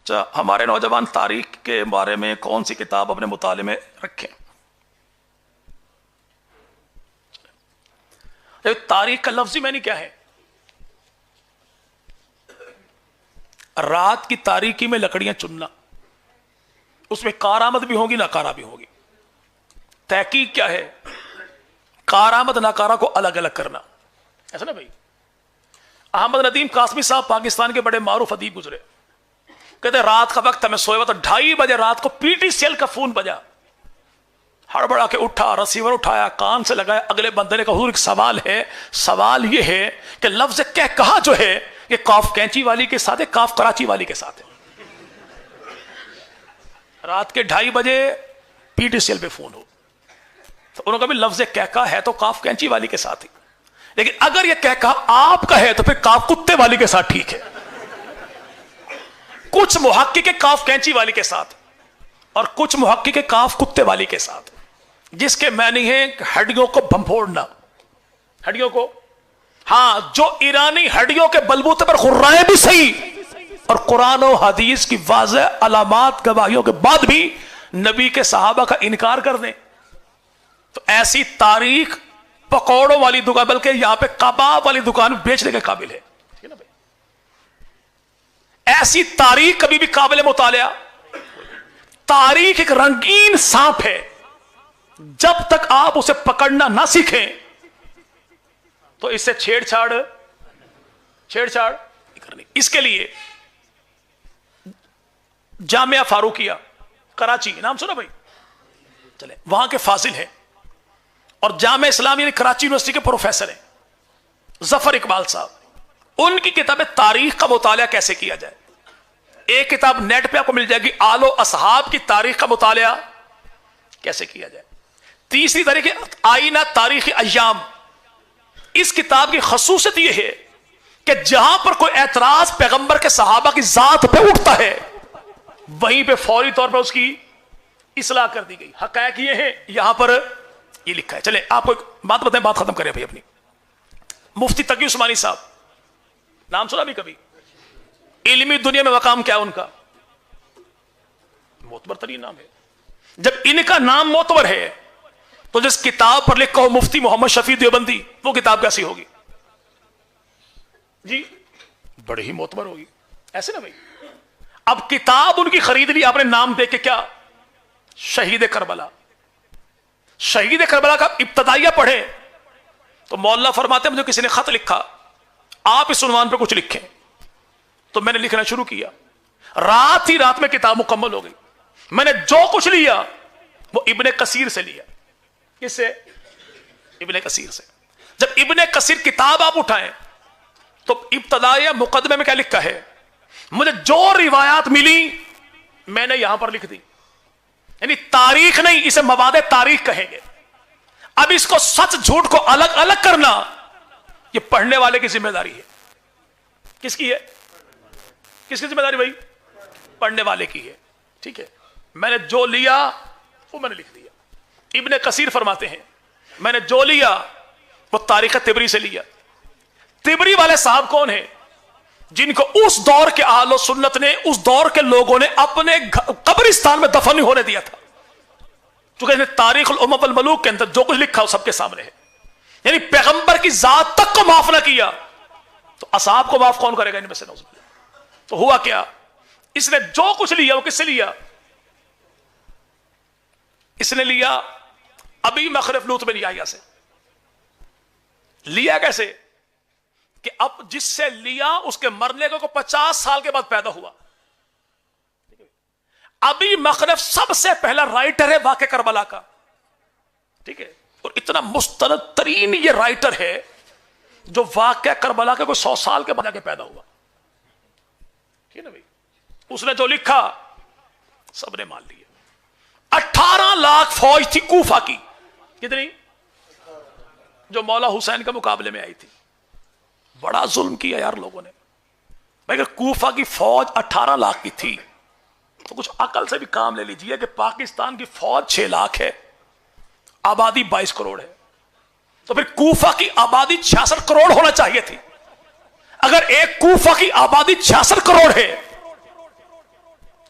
اچھا، ہمارے نوجوان تاریخ کے بارے میں کون سی کتاب اپنے مطالعے میں رکھیں؟ تاریخ کا لفظ ہی میں نہیں کیا ہے. رات کی تاریکی میں لکڑیاں چننا، اس میں کارآمد بھی ہوگی ناکارہ بھی ہوگی. تحقیق کیا ہے؟ کارآمد ناکارہ کو الگ الگ کرنا. ایسا نا بھائی. احمد ندیم قاسمی صاحب پاکستان کے بڑے معروف ادیب گزرے. کہتے ہیں رات کا وقت میں سویا تھا، 2:30 بجے رات کو پی ٹی سی ایل کا فون بجا. ہڑبڑا کے اٹھا، ریسیور اٹھایا، کان سے لگایا. اگلے بندے نے کہا حضور ایک سوال ہے، سوال یہ ہے کہ لفظ کہا جو ہے یہ کاف کینچی والی کے ساتھ ہے کاف کراچی والی کے ساتھ ہے. رات کے 2:30 بجے پی ٹی سی ایل پہ فون ہو تو انہوں نے کہا لفظ کہا ہے تو کاف کینچی والی کے ساتھ ہی، لیکن اگر یہ کہا آپ کا ہے تو پھر کاف کتے والی کے ساتھ ٹھیک ہے. کچھ محقق کاف کینچی والی کے ساتھ اور کچھ محقق کاف کتے والی کے ساتھ، جس کے معنی ہے ہڈیوں کو بھمپھوڑنا. ہڈیوں کو، ہاں، جو ایرانی ہڈیوں کے بلبوتے پر خرائیں بھی صحیح اور قرآن و حدیث کی واضح علامات گواہیوں کے بعد بھی نبی کے صحابہ کا انکار کر دیں تو ایسی تاریخ پکوڑوں والی دکان، بلکہ یہاں پہ کباب والی دکان بیچنے کے قابل ہے. ایسی تاریخ کبھی بھی قابل مطالعہ. تاریخ ایک رنگین سانپ ہے، جب تک آپ اسے پکڑنا نہ سیکھیں تو اس سے چھیڑ چھاڑ کرنی. اس کے لیے جامعہ فاروقیہ کراچی، نام سنا بھائی؟ چلے، وہاں کے فاضل ہیں اور جامعہ اسلامیہ کراچی یونیورسٹی کے پروفیسر ہیں ظفر اقبال صاحب. ان کی کتاب تاریخ کا مطالعہ کیسے کیا جائے، ایک کتاب نیٹ پہ آپ کو مل جائے گی، آل و اصحاب کی تاریخ کا مطالعہ کیسے کیا جائے. تیسری تاریخ آئینہ تاریخ ایام. اس کتاب کی خصوصیت یہ ہے کہ جہاں پر کوئی اعتراض پیغمبر کے صحابہ کی ذات پہ اٹھتا ہے وہیں پہ فوری طور پر اس کی اصلاح کر دی گئی. حقائق یہ ہے، یہاں پر یہ لکھا ہے. چلے آپ کو ایک بات بتائیں، بات ختم کریں بھائی اپنی. مفتی تقی عثمانی صاحب، نام سنا بھی کبھی؟ علمی دنیا میں مقام کیا ہے ان کا؟ معتبر ترین نام ہے. جب ان کا نام معتبر ہے تو جس کتاب پر لکھا ہو مفتی محمد شفیع دیوبندی، وہ کتاب کیسی ہوگی جی؟ بڑی ہی معتبر ہوگی. ایسے نا بھائی. اب کتاب ان کی خرید لی آپ نے نام دے کے، کیا؟ شہید کربلا. شہید کربلا کا ابتدائیہ پڑھے تو مولا فرماتے ہیں مجھے کسی نے خط لکھا، آپ اس عنوان پہ کچھ لکھیں. تو میں نے لکھنا شروع کیا، رات ہی رات میں کتاب مکمل ہو گئی. میں نے جو کچھ لیا وہ ابن کثیر سے لیا. کس سے؟ ابن کثیر سے. جب ابن کثیر کتاب آپ اٹھائیں تو ابتدائیہ مقدمے میں کیا لکھا ہے؟ مجھے جو روایات ملی میں نے یہاں پر لکھ دی. یعنی تاریخ نہیں، اسے مواد تاریخ کہیں گے. اب اس کو سچ جھوٹ کو الگ الگ کرنا یہ پڑھنے والے کی ذمہ داری ہے. کس کی ہے؟ کس کی ذمہ داری بھائی؟ پڑھنے والے کی ہے. ٹھیک ہے، میں نے جو لیا وہ میں نے لکھ دیا. ابن کثیر فرماتے ہیں میں نے جو لیا وہ تاریخ طبری سے لیا. طبری والے صاحب کون ہیں؟ جن کو اس دور کے اہل و سنت نے، اس دور کے لوگوں نے اپنے قبرستان میں دفن نہیں ہونے دیا تھا. چونکہ تاریخ الامم والملوک کے اندر جو کچھ لکھا وہ سب کے سامنے ہے. یعنی پیغمبر کی ذات تک کو معاف نہ کیا تو اصحاب کو معاف کون کرے گا ان میں سے؟ نعوذ باللہ. تو ہوا کیا؟ اس نے جو کچھ لیا وہ کس سے لیا؟ اس نے لیا ابھی مخرف لوط بن یحییٰ سے. لیا کیسے؟ کہ اب جس سے لیا اس کے مرنے کو 50 سال کے بعد پیدا ہوا. ابھی مخرف سب سے پہلا رائٹر ہے واقع کربلا کا. ٹھیک ہے، اور اتنا مستند ترین یہ رائٹر ہے جو واقع کربلا کے کوئی 100 سال کے بعد آگے پیدا ہوا. ٹھیک ہے نا بھائی. اس نے جو لکھا سب نے مان لیا. 18 لاکھ فوج تھی کوفہ کی. کتنی؟ جو مولا حسین کے مقابلے میں آئی تھی. بڑا ظلم کیا یار لوگوں نے. اگر کوفہ کی فوج 18 لاکھ کی تھی تو کچھ عقل سے بھی کام لے لیجئے کہ پاکستان کی فوج 6 لاکھ ہے، آبادی 22 کروڑ ہے، تو پھر کوفہ کی آبادی 66 کروڑ ہونا چاہیے تھی. اگر ایک کوفہ کی آبادی 66 کروڑ ہے